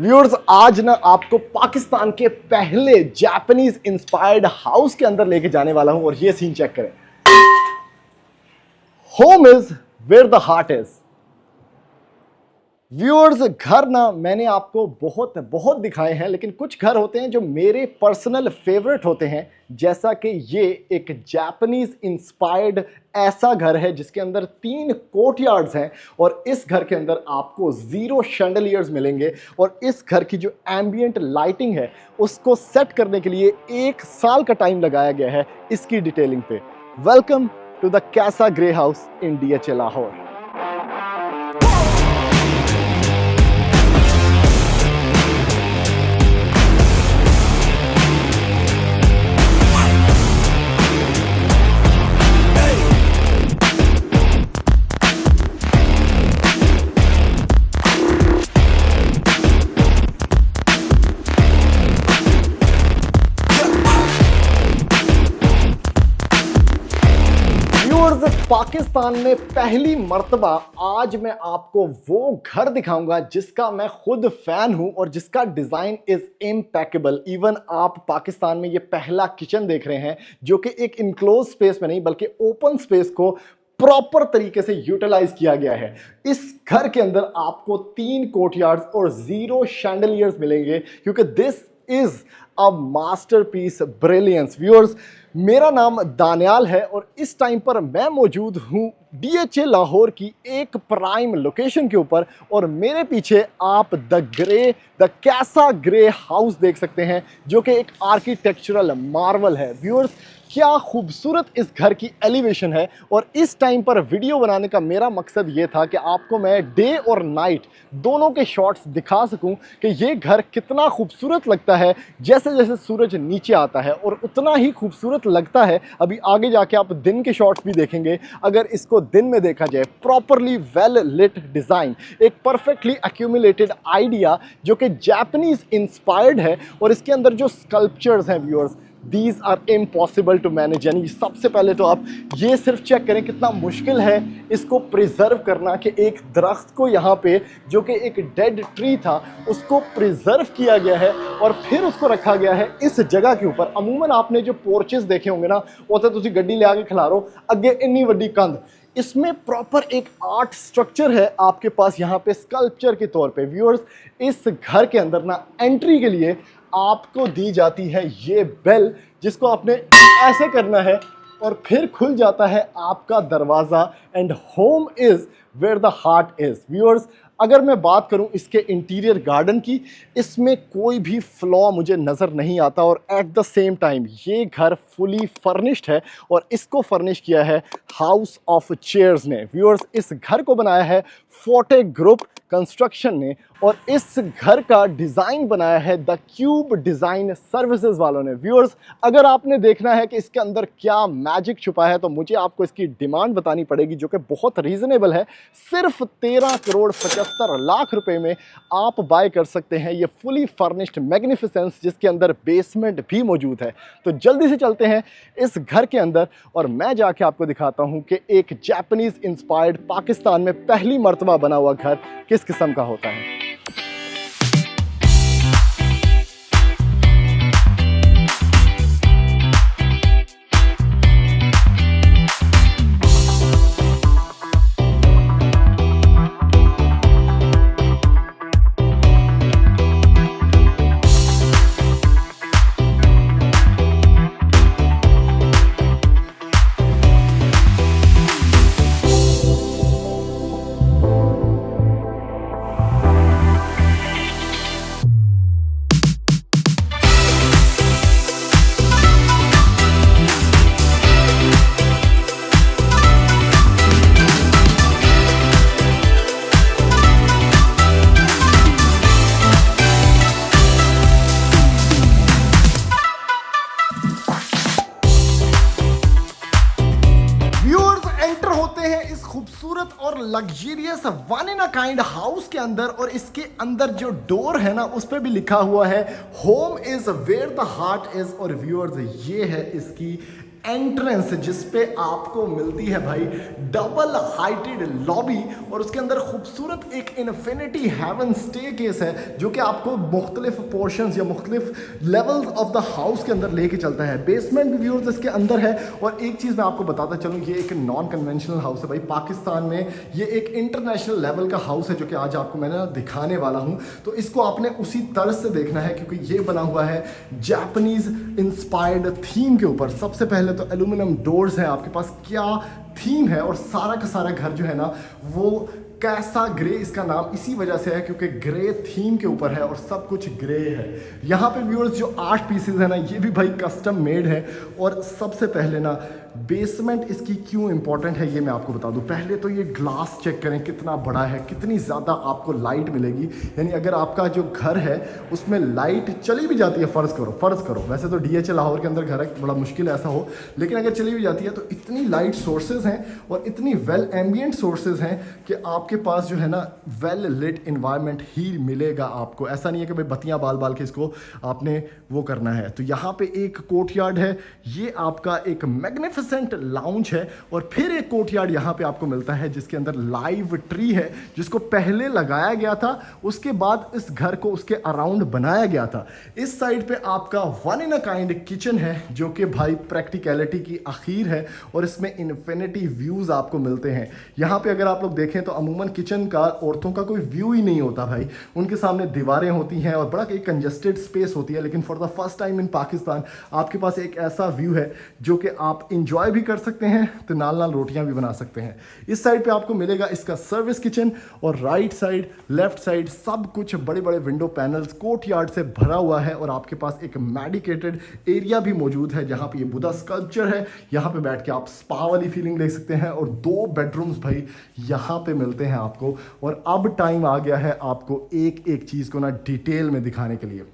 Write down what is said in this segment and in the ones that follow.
Viewers, आज ना आपको पाकिस्तान के पहले जापानीज इंस्पायर्ड हाउस के अंदर लेके जाने वाला हूं और ये सीन चेक करें। Home is where the heart is. Viewers, घर ना मैंने आपको बहुत बहुत दिखाए हैं, लेकिन कुछ घर होते हैं जो मेरे पर्सनल फेवरेट होते हैं, जैसा कि ये एक जापानीज इंस्पायर्ड ऐसा घर है जिसके अंदर 3 कोर्टयार्ड्स हैं और इस घर के अंदर आपको 0 शैंडलियर्स मिलेंगे और इस घर की जो एम्बिएंट लाइटिंग है उसको सेट करने के लिए 1 साल का टाइम लगाया गया है इसकी डिटेलिंग पे। वेलकम टू द कैसा grey house in DHA Lahore. Pakistan में पहली मर्तबा आज मैं आपको वो घर दिखाऊंगा जिसका मैं खुद फैन हूं और जिसका डिजाइन इज इम्पेकेबल। इवन आप पाकिस्तान में ये पहला किचन देख रहे हैं जो कि एक इनक्लोज स्पेस में नहीं बल्कि ओपन स्पेस को प्रॉपर तरीके से यूटिलाइज किया गया है। इस घर के अंदर आपको 3 कोर्टयार्ड्स और 0 शैंडलियर्स मिलेंगे क्योंकि this is a masterpiece brilliance. Viewers, मेरा नाम दानियाल है और इस टाइम पर मैं मौजूद हूं DHA लाहौर की एक प्राइम लोकेशन के ऊपर और मेरे पीछे आप द कैसा ग्रे हाउस देख सकते हैं जो कि एक आर्किटेक्चरल मार्वल है। व्यूअर्स, क्या खूबसूरत इस घर की एलिवेशन है और इस टाइम पर वीडियो बनाने का मेरा मकसद ये था कि आपको मैं डे और नाइट दोनों के शॉट्स दिखा सकूं कि ये घर कितना खूबसूरत लगता है जैसे जैसे सूरज नीचे आता है, और उतना ही खूबसूरत लगता है अभी आगे जाके आप दिन के शॉट्स भी देखेंगे अगर इसको दिन में देखा जाए। प्रॉपरली वेल लिट डिज़ाइन, एक परफेक्टली एक्यूमुलेटेड आइडिया जो कि जापानीज इंस्पायर्ड है और इसके अंदर जो स्कल्पचर्स हैं viewers, These are impossible to manage। यानी सबसे पहले तो आप ये सिर्फ चेक करें कितना मुश्किल है इसको प्रिजर्व करना कि एक दरख्त को यहाँ पे जो कि एक डेड ट्री था उसको प्रिजर्व किया गया है और फिर उसको रखा गया है इस जगह के ऊपर। अमूमन आपने जो पोर्चेस देखे होंगे ना, वो तो तुसी गड्डी ले आके खिलारो अगे इन्नी वड्डी कंध, इसमें प्रॉपर एक आर्ट स्ट्रक्चर है आपके पास यहाँ पे स्कल्पचर के तौर पे। व्यूअर्स, इस घर के अंदर ना एंट्री के लिए आपको दी जाती है ये बेल जिसको आपने ऐसे करना है और फिर खुल जाता है आपका दरवाज़ा and home is where the heart is. Viewers, अगर मैं बात करूं इसके इंटीरियर गार्डन की, इसमें कोई भी फ्लॉ मुझे नज़र नहीं आता और एट द सेम टाइम ये घर फुली फर्निश्ड है और इसको फर्निश किया है हाउस ऑफ चेयर्स ने। व्यूअर्स, इस घर को बनाया है फोर्टे ग्रुप कंस्ट्रक्शन ने और इस घर का डिज़ाइन बनाया है द क्यूब डिज़ाइन सर्विसेज वालों ने। व्यूअर्स, अगर आपने देखना है कि इसके अंदर क्या मैजिक छुपा है तो मुझे आपको इसकी डिमांड बतानी पड़ेगी जो कि बहुत रीज़नेबल है। सिर्फ 13,75,00,000 रुपए में आप बाय कर सकते हैं ये फुली फर्निश्ड मैग्निफिसेंस जिसके अंदर बेसमेंट भी मौजूद है। तो जल्दी से चलते हैं इस घर के अंदर और मैं जाके आपको दिखाता हूं कि एक जापानीज इंस्पायर्ड पाकिस्तान में पहली मर्तबा बना हुआ घर किस किस्म का होता है। खूबसूरत और luxurious one in a kind house के अंदर, और इसके अंदर जो डोर है ना उस पर भी लिखा हुआ है home is where the heart is. और व्यूअर्स, ये है इसकी एंट्रेंस जिस पे आपको मिलती है भाई डबल हाइटेड लॉबी और उसके अंदर खूबसूरत एक इन्फिनिटी हेवन स्टे केस है जो कि आपको मुख्तलिफ पोर्शंस या मुख्तलिफ लेवल्स ऑफ द हाउस के अंदर लेके चलता है। बेसमेंट भी व्यूअर्स इसके अंदर है। और एक चीज़ मैं आपको बताता चलूँ, ये एक नॉन कन्वेंशनल हाउस है भाई। पाकिस्तान में ये एक इंटरनेशनल लेवल का हाउस है जो कि आज आपको मैंने दिखाने वाला हूँ। तो इसको आपने उसी तर्ज से देखना है क्योंकि ये बना हुआ है जापानीज इंस्पायर्ड थीम के ऊपर। सबसे पहले तो एल्यूमिनियम डोर्स हैं आपके पास, क्या थीम है। और सारा का सारा घर जो है ना वो कैसा ग्रे, इसका नाम इसी वजह से है क्योंकि ग्रे थीम के ऊपर है और सब कुछ ग्रे है। यहाँ पे व्यूअर्स जो 8 पीसेज है ना ये भी भाई कस्टम मेड है। और सबसे पहले ना बेसमेंट इसकी क्यों इंपॉर्टेंट है ये मैं आपको बता दूं। पहले तो ये ग्लास चेक करें कितना बड़ा है, कितनी ज़्यादा आपको लाइट मिलेगी। यानी अगर आपका जो घर है उसमें लाइट चली भी जाती है, फ़र्ज़ करो वैसे तो DH लाहौर के अंदर घर है, बड़ा मुश्किल है ऐसा हो, लेकिन अगर चली भी जाती है तो इतनी लाइट सोर्सेज हैं और इतनी वेल एम्बियंट सोर्सेज हैं कि आपके पास जो है ना वेल लिट इन्वायरमेंट ही मिलेगा आपको। ऐसा नहीं है कि भाई बत्तियाँ बाल के इसको आपने वो करना है। तो यहाँ पे एक कोर्टयार्ड है, ये आपका एक मैग्निफिसेंट लाउंज है। और फिर एक कोर्टयार्ड यहाँ पे आपको मिलता है जिसके अंदर लाइव ट्री है जिसको पहले लगाया गया था, उसके बाद इस घर को उसके अराउंड बनाया गया था। इस साइड पे आपका one in a kind kitchen है जो कि भाई प्रैक्टिकलिटी की आखिर है और इसमें इन्फिनिटी व्यूज आपको मिलते हैं। यहाँ पे अगर आप लोग देखें तो अमूमन किचन का औरतों का कोई व्यू ही नहीं होता भाई, उनके सामने दीवारें होती हैं और बड़ा एक कंजेस्टेड स्पेस होती है। लेकिन for the first time in Pakistan आपके पास एक ऐसा व्यू है जो कि आप इंजॉय भी कर सकते हैं तो नाल नाल रोटियां भी बना सकते हैं। इस साइड पे आपको मिलेगा इसका सर्विस किचन और राइट साइड लेफ्ट साइड सब कुछ बड़े बड़े विंडो पैनल्स कोर्टयार्ड से भरा हुआ है। और आपके पास एक मेडिकेटेड एरिया भी मौजूद है जहां पे ये बुद्धा स्कल्पचर है, यहां पे बैठ के आप स्पा वाली फीलिंग ले सकते हैं। और 2 बेडरूम्स भाई यहां पे मिलते हैं आपको। और अब टाइम आ गया है आपको एक एक चीज़ को ना डिटेल में दिखाने के लिए।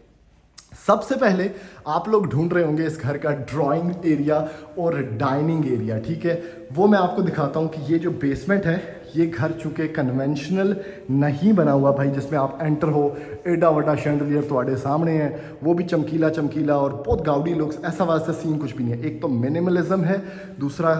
सबसे पहले आप लोग ढूंढ रहे होंगे इस घर का ड्राइंग एरिया और डाइनिंग एरिया, ठीक है, वो मैं आपको दिखाता हूँ कि ये जो बेसमेंट है ये घर चूँकि कन्वेंशनल नहीं बना हुआ भाई जिसमें आप एंटर हो एडा वडा शैंडलियर तुम्हारे सामने है, वो भी चमकीला चमकीला और बहुत गाउडी लुक्स, ऐसा वैसा सीन कुछ भी नहीं है। एक तो मिनिमलिज्म है, दूसरा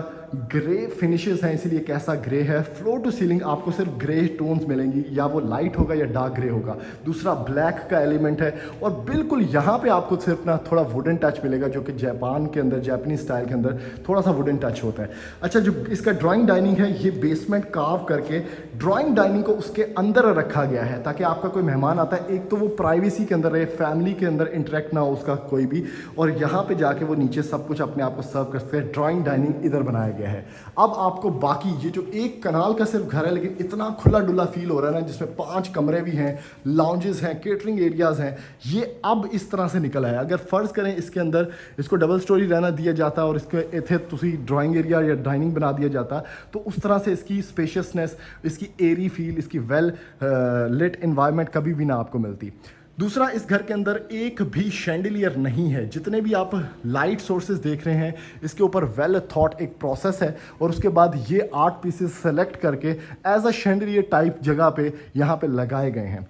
ग्रे फिनिशेस हैं इसीलिए कैसा ग्रे है। फ्लोर टू सीलिंग आपको सिर्फ ग्रे टोन्स मिलेंगी, या वो लाइट होगा या डार्क ग्रे होगा। दूसरा ब्लैक का एलिमेंट है और बिल्कुल यहाँ पे आपको सिर्फ ना थोड़ा वुडन टच मिलेगा जो कि जापान के अंदर जापानीज स्टाइल के अंदर थोड़ा सा वुडन टच होता है। अच्छा, जो इसका ड्राइंग डाइनिंग है ये बेसमेंट कार्व करके ड्राइंग डाइनिंग को उसके अंदर रखा गया है ताकि आपका कोई मेहमान आता है एक तो वो प्राइवेसी के अंदर रहे, फैमिली के अंदर इंटरेक्ट ना हो उसका कोई भी, और यहाँ पे जाके वो नीचे सब कुछ अपने आप को सर्व कर सकते हैं। ड्राइंग डाइनिंग इधर बनाया गया है। अब आपको बाकी ये जो एक कनाल का सिर्फ घर है लेकिन इतना खुला डुला फील हो रहा है ना, जिसमें 5 कमरे भी हैं, लाउंजेस हैं, केटरिंग एरियाज हैं, ये अब इस तरह से निकल आया। अगर फ़र्ज़ करें इसके अंदर इसको डबल स्टोरी रहना दिया जाता और इसके इथे तुसी ड्राइंग एरिया या डाइनिंग बना दिया जाता तो उस तरह से इसकी स्पेशियसनेस, इसकी एरी फील, इसकी वेल लिट एनवायरनमेंट कभी भी ना आपको मिलती। दूसरा, इस घर के अंदर एक भी शैंडिलियर नहीं है। जितने भी आप लाइट सोर्सेज देख रहे हैं इसके ऊपर वेल थॉट एक प्रोसेस है और उसके बाद ये 8 पीसेस सेलेक्ट करके एज अ शैंडिलियर टाइप जगह पे यहाँ पे लगाए गए हैं।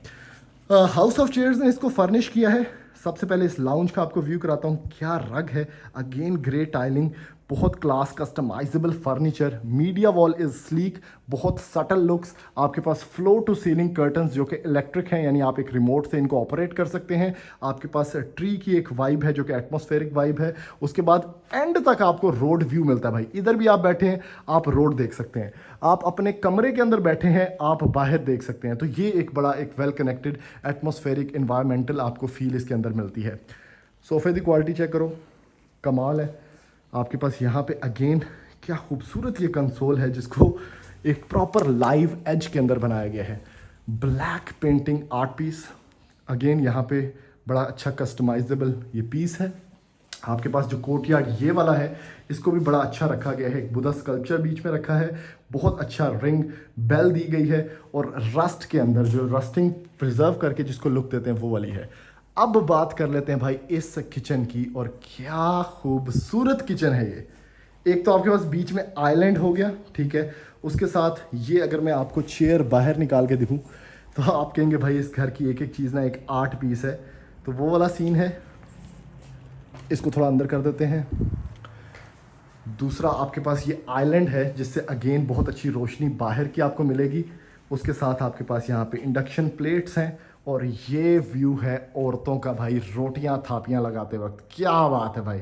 हाउस ऑफ चेयर्स ने इसको फर्निश किया है। सबसे पहले इस लाउंज का आपको व्यू कराता हूँ, क्या रग है, अगेन ग्रे टाइलिंग, बहुत class customisable furniture, media wall is sleek, बहुत सटल लुक्स। आपके पास फ्लोर टू सीलिंग कर्टन्स जो कि इलेक्ट्रिक हैं, यानी आप एक रिमोट से इनको ऑपरेट कर सकते हैं। आपके पास ट्री की एक वाइब है जो कि एटमॉस्फेरिक वाइब है। उसके बाद एंड तक आपको रोड व्यू मिलता है भाई, इधर भी आप बैठे हैं आप रोड देख सकते हैं, आप अपने कमरे के अंदर बैठे हैं आप बाहर देख सकते हैं। तो ये एक बड़ा एक वेल कनेक्टेड एटमॉस्फेरिक इन्वायरमेंटल आपको फील इसके अंदर मिलती है। सोफे की क्वालिटी चेक करो, कमाल है। आपके पास यहाँ पे अगेन क्या खूबसूरत ये कंसोल है जिसको एक प्रॉपर लाइव एज के अंदर बनाया गया है। Black painting art piece, again यहाँ पे बड़ा अच्छा कस्टमाइजेबल ये पीस है। आपके पास जो कोर्टयार्ड ये वाला है इसको भी बड़ा अच्छा रखा गया है, एक बुद्धा स्कल्पचर बीच में रखा है, बहुत अच्छा रिंग बेल दी गई है और रस्ट के अंदर जो रस्टिंग प्रिजर्व करके जिसको लुक देते हैं वो वाली है। अब बात कर लेते हैं भाई इस किचन की, और क्या खूबसूरत किचन है ये। एक तो आपके पास बीच में आइलैंड हो गया, ठीक है, उसके साथ ये अगर मैं आपको चेयर बाहर निकाल के दिखूं तो आप कहेंगे भाई इस घर की एक एक चीज़ ना एक आर्ट पीस है। तो वो वाला सीन है, इसको थोड़ा अंदर कर देते हैं। दूसरा आपके पास ये आइलैंड है जिससे अगेन बहुत अच्छी रोशनी बाहर की आपको मिलेगी। उसके साथ आपके पास यहाँ पे इंडक्शन प्लेट्स हैं और ये व्यू है औरतों का भाई, रोटियां थापियां लगाते वक्त, क्या बात है भाई,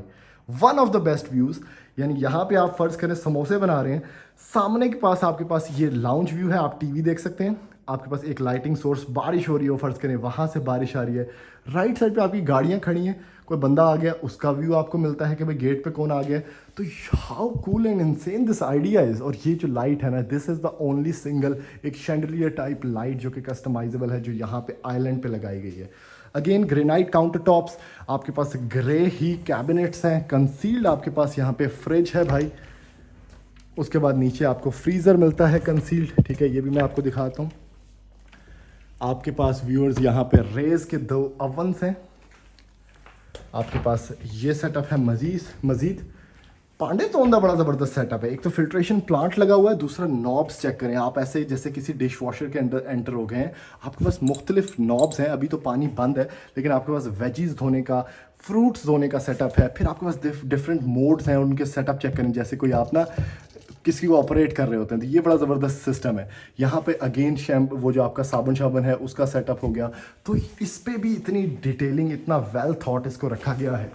one of the best views. यानी यहाँ पे आप फ़र्ज़ करें समोसे बना रहे हैं, सामने के पास आपके पास ये लाउंज व्यू है, आप टीवी देख सकते हैं, आपके पास एक लाइटिंग सोर्स, बारिश हो रही हो फ़र्ज़ करें, वहाँ से बारिश आ रही है, राइट साइड पे आपकी गाड़ियाँ खड़ी हैं, कोई बंदा आ गया उसका व्यू आपको मिलता है कि भाई गेट पे कौन आ गया। तो how cool and insane this idea is. और ये जो लाइट है ना, this is the only single एक शैंडलियर टाइप लाइट जो कि कस्टमाइजेबल है, जो यहाँ पे आइलैंड पे लगाई गई है। अगेन ग्रेनाइट काउंटर टॉप्स, आपके पास ग्रे ही कैबिनेट्स हैं, कंसील्ड आपके पास यहाँ पे फ्रिज है भाई। उसके बाद नीचे आपको फ्रीज़र मिलता है कंसील्ड, ठीक है, ये भी मैं आपको दिखाता हूँ। आपके पास व्यूअर्स यहाँ पे रेज के 2 ओवंस हैं। आपके पास ये सेटअप है मज़ीद पांडे तो उनका बड़ा ज़बरदस्त सेटअप है। एक तो फिल्ट्रेशन प्लांट लगा हुआ है, दूसरा नॉब्स चेक करें आप, ऐसे जैसे किसी डिश वॉशर के अंदर एंटर हो गए हैं। आपके पास मुख्तलिफ नॉब्स हैं, अभी तो पानी बंद है लेकिन आपके पास वेजीज धोने का, फ्रूट्स धोने का सेटअप है। फिर आपके पास डिफरेंट मोड्स हैं, उनके सेटअप चेक करें, जैसे कोई आप ना किसी को ऑपरेट कर रहे होते हैं, तो ये बड़ा ज़बरदस्त सिस्टम है। यहाँ पे अगेन शैम्पू, वो जो आपका साबुन है उसका सेटअप हो गया। तो इस पे भी इतनी डिटेलिंग, इतना वेल थॉट इसको रखा गया है।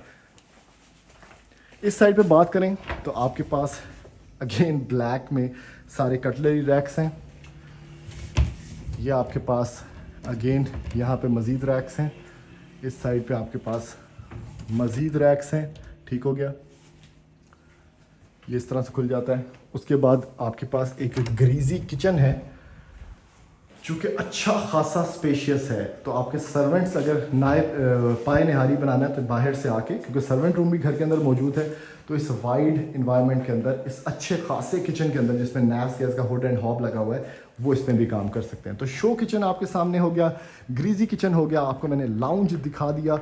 इस साइड पे बात करें तो आपके पास अगेन ब्लैक में सारे कटलरी रैक्स हैं। ये आपके पास अगेन यहाँ पे मज़ीद रैक्स हैं। इस साइड पे आपके पास मज़ीद रैक्स हैं, ठीक हो गया, ये इस तरह से खुल जाता है। उसके बाद आपके पास एक ग्रीजी किचन है जो कि अच्छा खासा स्पेशियस है। तो आपके सर्वेंट्स अगर पाए नहारी बनाना है तो बाहर से आके, क्योंकि सर्वेंट रूम भी घर के अंदर मौजूद है, तो इस वाइड इन्वायरमेंट के अंदर, इस अच्छे खासे किचन के अंदर जिसमें नैस गैस का हुड एंड हॉब लगा हुआ है, वो इसमें भी काम कर सकते हैं। तो शो किचन आपके सामने हो गया, ग्रीजी किचन हो गया, आपको मैंने लाउंज दिखा दिया।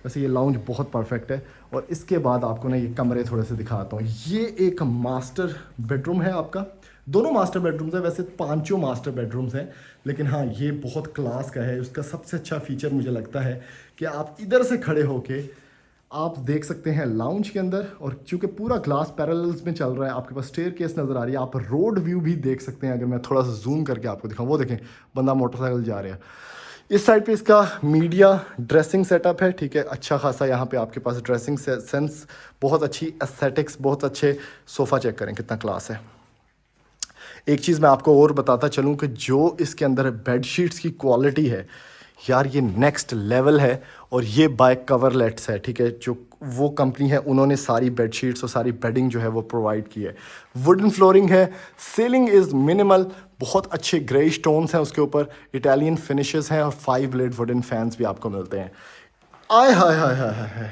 वैसे ये लाउंज बहुत परफेक्ट है। और इसके बाद आपको ना ये कमरे थोड़े से दिखाता हूँ। ये एक मास्टर बेडरूम है आपका, दोनों मास्टर बेडरूम्स हैं, वैसे 5 मास्टर बेडरूम्स हैं, लेकिन हाँ ये बहुत क्लास का है। उसका सबसे अच्छा फीचर मुझे लगता है कि आप इधर से खड़े होके आप देख सकते हैं लाउंज के अंदर, और चूँकि पूरा ग्लास पैरेलल्स में चल रहा है, आपके पास स्टेयर केस नज़र आ रही है, आप रोड व्यू भी देख सकते हैं। अगर मैं थोड़ा सा जूम करके आपको दिखाऊँ, वो देखें बंदा मोटरसाइकिल जा रहा है। इस साइड पे इसका मीडिया ड्रेसिंग सेटअप है, ठीक है, अच्छा खासा यहाँ पे आपके पास ड्रेसिंग सेंस, बहुत अच्छी एस्थेटिक्स, बहुत अच्छे सोफ़ा चेक करें कितना क्लास है। एक चीज़ मैं आपको और बताता चलूँ कि जो इसके अंदर बेडशीट्स की क्वालिटी है यार, ये नेक्स्ट लेवल है। और ये बाय कवरलेट्स है, ठीक है, जो वो कंपनी है उन्होंने सारी बेडशीट्स और सारी बेडिंग जो है वो प्रोवाइड की है। वुडन फ्लोरिंग है, सीलिंग इज़ मिनिमल, बहुत अच्छे ग्रे स्टोन्स हैं उसके ऊपर, इटालियन फिनिशेस हैं, और 5 ब्लेड वुडन फैंस भी आपको मिलते हैं। आय हाय हाय हाय हाय,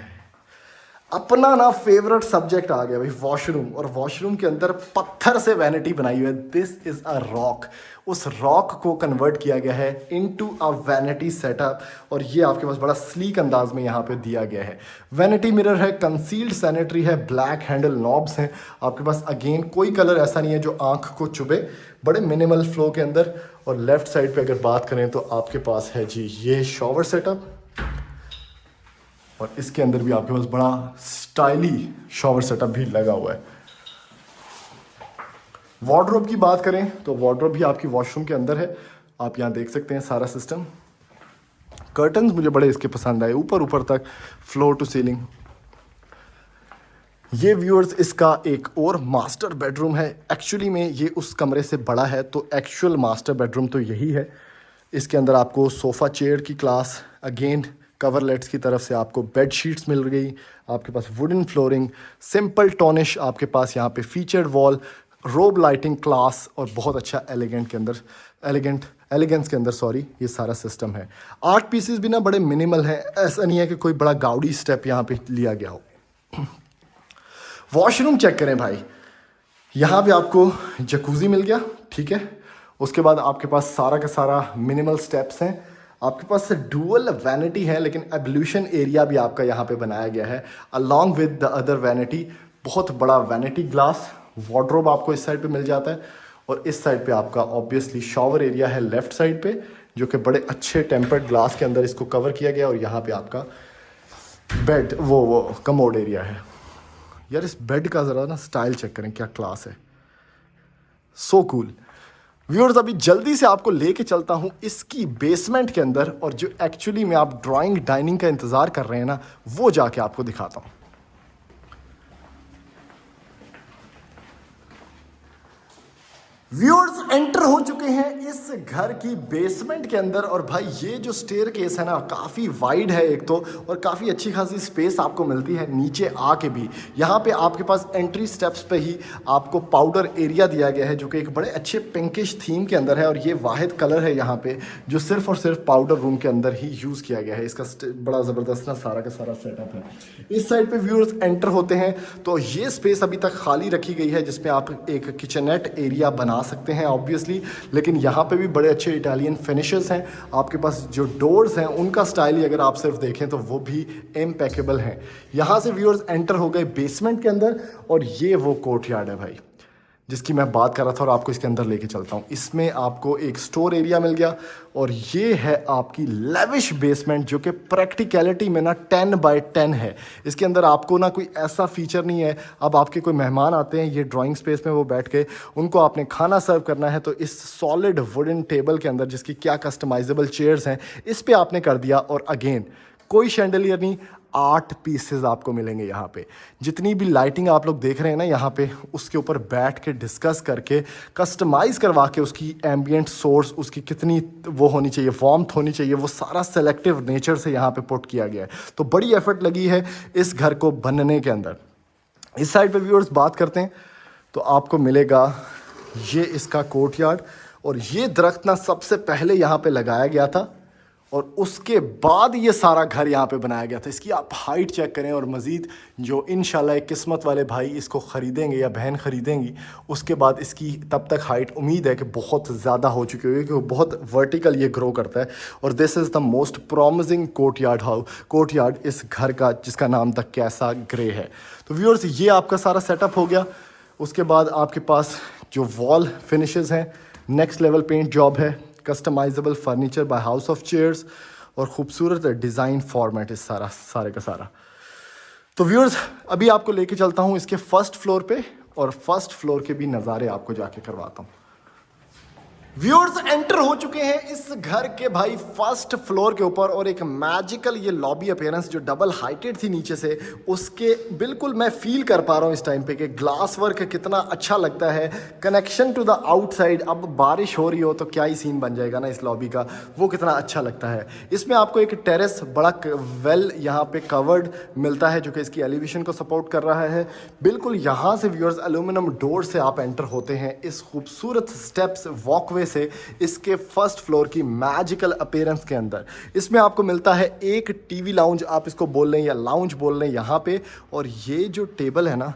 अपना ना फेवरेट सब्जेक्ट आ गया भाई, वॉशरूम। और वॉशरूम के अंदर पत्थर से वैनिटी बनाई हुई है, दिस इज अ रॉक। उस रॉक को कन्वर्ट किया गया है इनटू अ वैनिटी सेटअप, और ये आपके पास बड़ा स्लीक अंदाज में यहाँ पे दिया गया है। वैनिटी मिरर है, कंसील्ड सैनिटरी है, ब्लैक हैंडल नॉब्स हैं आपके पास। अगेन कोई कलर ऐसा नहीं है जो आंख को चुभे, बड़े मिनिमल फ्लो के अंदर। और लेफ्ट साइड पे अगर बात करें तो आपके पास है जी ये शॉवर सेटअप, और इसके अंदर भी आपके पास बड़ा स्टाइली शॉवर सेटअप भी लगा हुआ है। वार्डरोब की बात करें तो वार्डरोब भी आपकी वॉशरूम के अंदर है, आप यहाँ देख सकते हैं सारा सिस्टम। कर्टन्स मुझे बड़े इसके पसंद आए, ऊपर ऊपर तक, फ्लोर टू सीलिंग। ये व्यूअर्स इसका एक और मास्टर बेडरूम है। एक्चुअली में ये उस कमरे से बड़ा है, तो एक्चुअल मास्टर बेडरूम तो यही है। इसके अंदर आपको सोफ़ा चेयर की क्लास, अगेन कवरलेट्स की तरफ से आपको बेड शीट्स मिल गई, आपके पास वुडन फ्लोरिंग, सिंपल टॉनिश, आपके पास यहाँ पे फीचर्ड वॉल, रोब लाइटिंग क्लास, और बहुत अच्छा एलिगेंस के अंदर सॉरी, ये सारा सिस्टम है। आर्ट पीसेस भी ना बड़े मिनिमल हैं, ऐसा नहीं है कि कोई बड़ा गाउडी स्टेप यहाँ पे लिया गया हो। वॉशरूम चेक करें भाई, यहाँ पे आपको जकूज़ी मिल गया, ठीक है। उसके बाद आपके पास सारा का सारा मिनिमल स्टेप्स हैं। आपके पास डुअल वैनिटी है, लेकिन एब्ल्यूशन एरिया भी आपका यहाँ पे बनाया गया है along with the other vanity. बहुत बड़ा वैनिटी ग्लास वार्डरोब आपको इस साइड पे मिल जाता है, और इस साइड पे आपका ऑब्वियसली शॉवर एरिया है लेफ्ट साइड पे, जो कि बड़े अच्छे टेम्पर्ड ग्लास के अंदर इसको कवर किया गया। और यहाँ पे आपका बेड वो कमोड एरिया है। यार इस बेड का ज़रा ना स्टाइल चेक करें, क्या क्लास है, सो कूल। व्यूअर्स अभी जल्दी से आपको लेके चलता हूँ इसकी बेसमेंट के अंदर, और जो एक्चुअली में आप ड्राइंग डाइनिंग का इंतज़ार कर रहे हैं ना, वो जाके आपको दिखाता हूँ। व्यूअर्स एंटर हो चुके हैं इस घर की बेसमेंट के अंदर, और भाई ये जो स्टेयर केस है ना काफ़ी वाइड है एक तो, और काफ़ी अच्छी खासी स्पेस आपको मिलती है नीचे आके भी। यहाँ पे आपके पास एंट्री स्टेप्स पे ही आपको पाउडर एरिया दिया गया है जो कि एक बड़े अच्छे पिंकिश थीम के अंदर है, और ये वाहिद कलर है यहाँ पे जो सिर्फ और सिर्फ पाउडर रूम के अंदर ही यूज़ किया गया है। इसका बड़ा ज़बरदस्त ना सारा का सारा सेटअप है। इस साइड पे व्यूअर्स एंटर होते हैं तो ये स्पेस अभी तक खाली रखी गई है जिसमें आप एक किचनेट एरिया बना सकते हैं ऑब्वियसली, लेकिन यहाँ पे भी बड़े अच्छे इटालियन फिनिशेस हैं। आपके पास जो डोर्स हैं उनका स्टाइल ही अगर आप सिर्फ देखें तो वो भी इम्पेकेबल हैं। यहाँ से व्यूअर्स एंटर हो गए बेसमेंट के अंदर, और ये वो कोर्टयार्ड है भाई जिसकी मैं बात कर रहा था, और आपको इसके अंदर लेके चलता हूँ। इसमें आपको एक स्टोर एरिया मिल गया, और ये है आपकी लेविश बेसमेंट जो कि प्रैक्टिकलिटी में ना 10x10 है। इसके अंदर आपको ना कोई ऐसा फीचर नहीं है, अब आपके कोई मेहमान आते हैं ये ड्राइंग स्पेस में, वो बैठ के उनको आपने खाना सर्व करना है, तो इस सॉलिड वुडन टेबल के अंदर जिसकी क्या कस्टमाइजेबल चेयर्स हैं इस पर आपने कर दिया, और अगेन कोई शैंडलियर नहीं, 8 पीसेस आपको मिलेंगे यहाँ पे। जितनी भी लाइटिंग आप लोग देख रहे हैं ना यहाँ पे, उसके ऊपर बैठ के डिस्कस करके कस्टमाइज़ करवा के उसकी एम्बियंट सोर्स, उसकी कितनी वो होनी चाहिए, वार्मथ होनी चाहिए, वो सारा सेलेक्टिव नेचर से यहाँ पे पुट किया गया है। तो बड़ी एफर्ट लगी है इस घर को बनने के अंदर। इस साइड पे व्यूअर्स बात करते हैं तो आपको मिलेगा ये इसका कोर्टयार्ड, और ये दरख्त ना सबसे पहले यहाँ पे लगाया गया था, और उसके बाद ये सारा घर यहाँ पे बनाया गया था। इसकी आप हाइट चेक करें, और मज़ीद जो इंशाल्लाह एक किस्मत वाले भाई इसको ख़रीदेंगे या बहन ख़रीदेंगी, उसके बाद इसकी तब तक हाइट उम्मीद है कि बहुत ज़्यादा हो चुकी होगी, क्योंकि बहुत वर्टिकल ये ग्रो करता है। और this is the most promising courtyard इस घर का, जिसका नाम द कैसा ग्रे है। तो व्यूअर्स ये आपका सारा सेटअप हो गया। उसके बाद आपके पास जो वॉल फिनिशेस हैं, नेक्स्ट लेवल पेंट जॉब है, customisable furniture by house of chairs, और खूबसूरत डिज़ाइन फॉर्मेट इस सारे का सारा। तो व्यूअर्स अभी आपको लेके चलता हूँ इसके फर्स्ट फ्लोर पे, और फर्स्ट फ्लोर के भी नज़ारे आपको जाके करवाता हूँ। व्यूअर्स एंटर हो चुके हैं इस घर के भाई फर्स्ट फ्लोर के ऊपर, और एक मैजिकल ये लॉबी अपीयरेंस जो डबल हाइटेड थी नीचे से, उसके बिल्कुल मैं फील कर पा रहा हूँ इस टाइम पे कि ग्लास वर्क कितना अच्छा लगता है, कनेक्शन टू द आउटसाइड। अब बारिश हो रही हो तो क्या ही सीन बन जाएगा ना इस लॉबी का, वो कितना अच्छा लगता है। इसमें आपको एक टेरेस बड़ा वेल यहाँ पे कवर्ड मिलता है जो कि इसकी एलिवेशन को सपोर्ट कर रहा है। बिल्कुल यहाँ से व्यूअर्स एल्यूमिनियम डोर से आप एंटर होते हैं इस खूबसूरत स्टेप्स वॉकवे से इसके फर्स्ट फ्लोर की मैजिकल अपीयरेंस के अंदर। इसमें आपको मिलता है एक टीवी लाउंज, आप इसको बोल लें या लाउंज बोल लें यहाँ पे, और ये जो टेबल है ना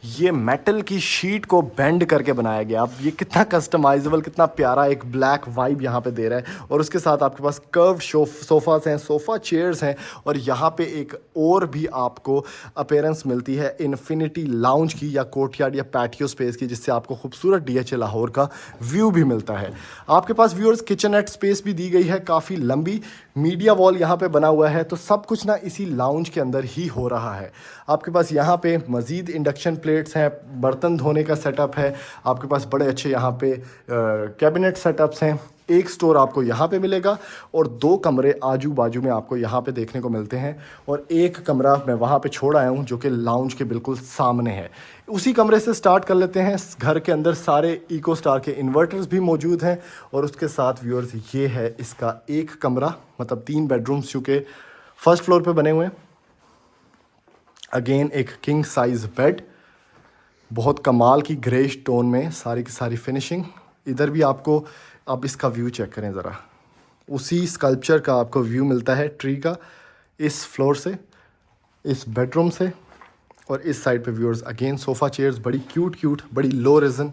ये मेटल की शीट को बेंड करके बनाया गया। अब ये कितना कस्टमाइजेबल, कितना प्यारा एक ब्लैक वाइब यहाँ पे दे रहा है। और उसके साथ आपके पास कर्व सोफ़ास हैं, सोफ़ा चेयर्स हैं, और यहाँ पे एक और भी आपको अपीयरेंस मिलती है इन्फिनिटी लाउंज की या कोर्टयार्ड या पैटियो स्पेस की, जिससे आपको खूबसूरत DHA लाहौर का व्यू भी मिलता है। आपके पास व्यूअर्स किचननेट स्पेस भी दी गई है, काफ़ी लंबी मीडिया वॉल यहाँ पे बना हुआ है। तो सब कुछ ना इसी लाउंज के अंदर ही हो रहा है। आपके पास यहाँ पे मज़ीद इंडक्शन प्लेट्स हैं, बर्तन धोने का सेटअप है, आपके पास बड़े अच्छे यहाँ पे कैबिनेट सेटअप्स हैं। एक स्टोर आपको यहाँ पे मिलेगा, और 2 कमरे आजू बाजू में आपको यहाँ पे देखने को मिलते हैं, और एक कमरा मैं वहाँ पे छोड़ आया हूँ जो कि लाउंज के बिल्कुल सामने है। उसी कमरे से स्टार्ट कर लेते हैं। घर के अंदर सारे इको स्टार के इन्वर्टर्स भी मौजूद हैं, और उसके साथ व्यूअर्स ये है इसका एक कमरा, मतलब 3 बेडरूम्स चूँकि फर्स्ट फ्लोर पे बने हुए हैं। अगेन एक किंग साइज बेड, बहुत कमाल की ग्रेश टोन में सारी की सारी फिनिशिंग। इधर भी आपको, अब इसका व्यू चेक करें ज़रा, उसी स्कल्पचर का आपको व्यू मिलता है ट्री का, इस फ्लोर से, इस बेडरूम से। और इस साइड पे व्यूअर्स अगेन सोफ़ा चेयर्स, बड़ी क्यूट, बड़ी लो रिजन।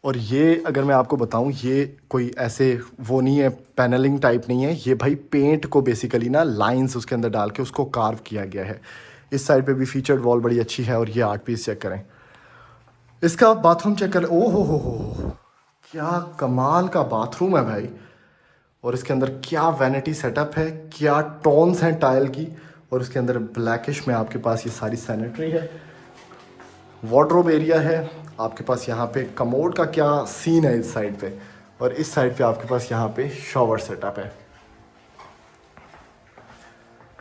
और ये अगर मैं आपको बताऊं, ये कोई ऐसे वो नहीं है, पैनलिंग टाइप नहीं है, ये भाई पेंट को बेसिकली ना लाइंस उसके अंदर डाल के उसको कार्व किया गया है। इस साइड पे भी फीचर्ड वॉल बड़ी अच्छी है, और ये 8 पीस चेक करें। इसका बाथरूम चेक करें, ओ हो, क्या कमाल का बाथरूम है भाई। और इसके अंदर क्या वैनिटी सेटअप है, क्या टोन्स हैं टाइल की, और उसके अंदर ब्लैकिश में आपके पास ये सारी सैनिटरी है। वार्डरोब एरिया है आपके पास। यहाँ पे कमोड का क्या सीन है इस साइड पे, और इस साइड पे आपके पास यहाँ पे शॉवर सेटअप है।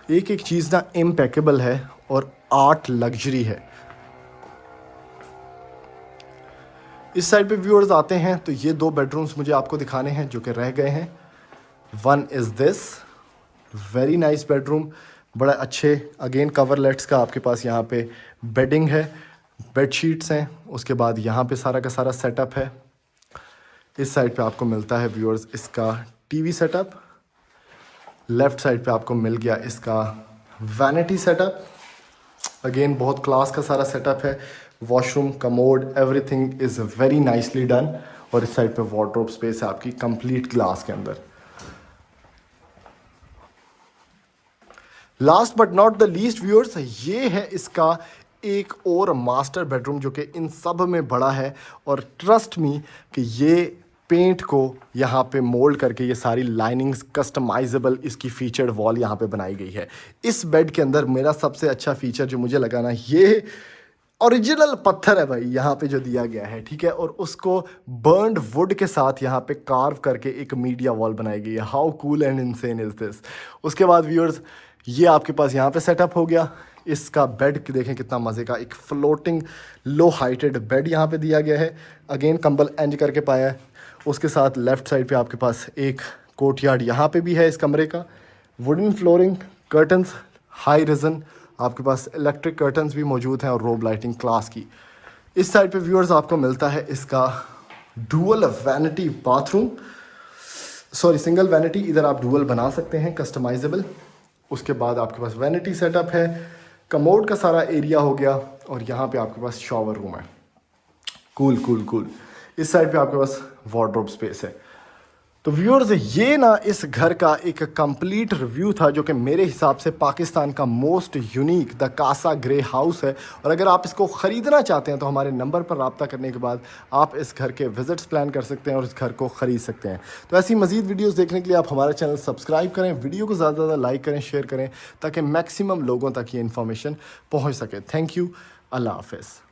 एक एक चीज़ ना इम्पेकेबल है और आर्ट लग्जरी है। इस साइड पे व्यूअर्स आते हैं तो ये 2 बेडरूम्स मुझे आपको दिखाने हैं जो कि रह गए हैं। One is this, very nice bedroom, बड़ा अच्छे अगेन कवरलेट्स का आपके पास यहाँ पे बेडिंग है, बेडशीट्स हैं। उसके बाद यहाँ पे सारा का सारा सेटअप है। इस साइड पे आपको मिलता है व्यूअर्स इसका टीवी सेटअप। लेफ़्ट साइड पे आपको मिल गया इसका वैनिटी सेटअप, अगेन बहुत क्लास का सारा सेटअप है। Washroom, commode, everything is very nicely done. और इस साइड पे वार्डरोब स्पेस है आपकी कंप्लीट ग्लास के अंदर। Last but not the least viewers, ये है इसका एक और मास्टर बेडरूम जो कि इन सब में बड़ा है। और ट्रस्ट मी कि ये पेंट को यहाँ पे मोल्ड करके ये सारी लाइनिंग्स कस्टमाइजेबल इसकी फीचर्ड वॉल यहाँ पे बनाई गई है। इस बेड के अंदर मेरा सबसे अच्छा फीचर जो मुझे लगा ना, ये ओरिजिनल पत्थर है भाई यहाँ पे जो दिया गया है, ठीक है। और उसको बर्न्ड वुड के साथ यहाँ पे कार्व करके एक मीडिया वॉल बनाई गई है। How cool and insane is this. उसके बाद व्यूअर्स ये आपके पास यहाँ पे सेटअप हो गया। इसका बेड देखें कितना मज़े का, एक फ्लोटिंग लो हाइटेड बेड यहाँ पे दिया गया है। अगेन कंबल एंज करके पाया है। उसके साथ लेफ़्ट साइड पे आपके पास एक कोर्टयार्ड यहाँ पे भी है इस कमरे का। Wooden flooring, curtains high region, आपके पास इलेक्ट्रिक कर्टन्स भी मौजूद हैं और रोब लाइटिंग क्लास की। इस साइड पे व्यूअर्स आपको मिलता है इसका dual vanity bathroom, sorry single vanity, इधर आप डुअल बना सकते हैं कस्टमाइजेबल। उसके बाद आपके पास वैनिटी सेटअप है, कमोड का सारा एरिया हो गया और यहाँ पे आपके पास शॉवर रूम है। Cool cool cool. इस साइड पे आपके पास वार्डरोब स्पेस है। तो व्यूअर्स ये ना इस घर का एक कंप्लीट रिव्यू था जो कि मेरे हिसाब से पाकिस्तान का most unique the Casa grey house है। और अगर आप इसको ख़रीदना चाहते हैं तो हमारे नंबर पर रब्ता करने के बाद आप इस घर के विजिट्स प्लान कर सकते हैं और इस घर को ख़रीद सकते हैं। तो ऐसी मज़ीद वीडियोस देखने के लिए आप हमारा चैनल सब्सक्राइब करें, वीडियो को ज़्यादा से ज़्यादा लाइक करें, शेयर करें ताकि मैक्सिमम लोगों तक ये इन्फॉर्मेशन पहुँच सके। थैंक यू, अल्लाह हाफ़िज़।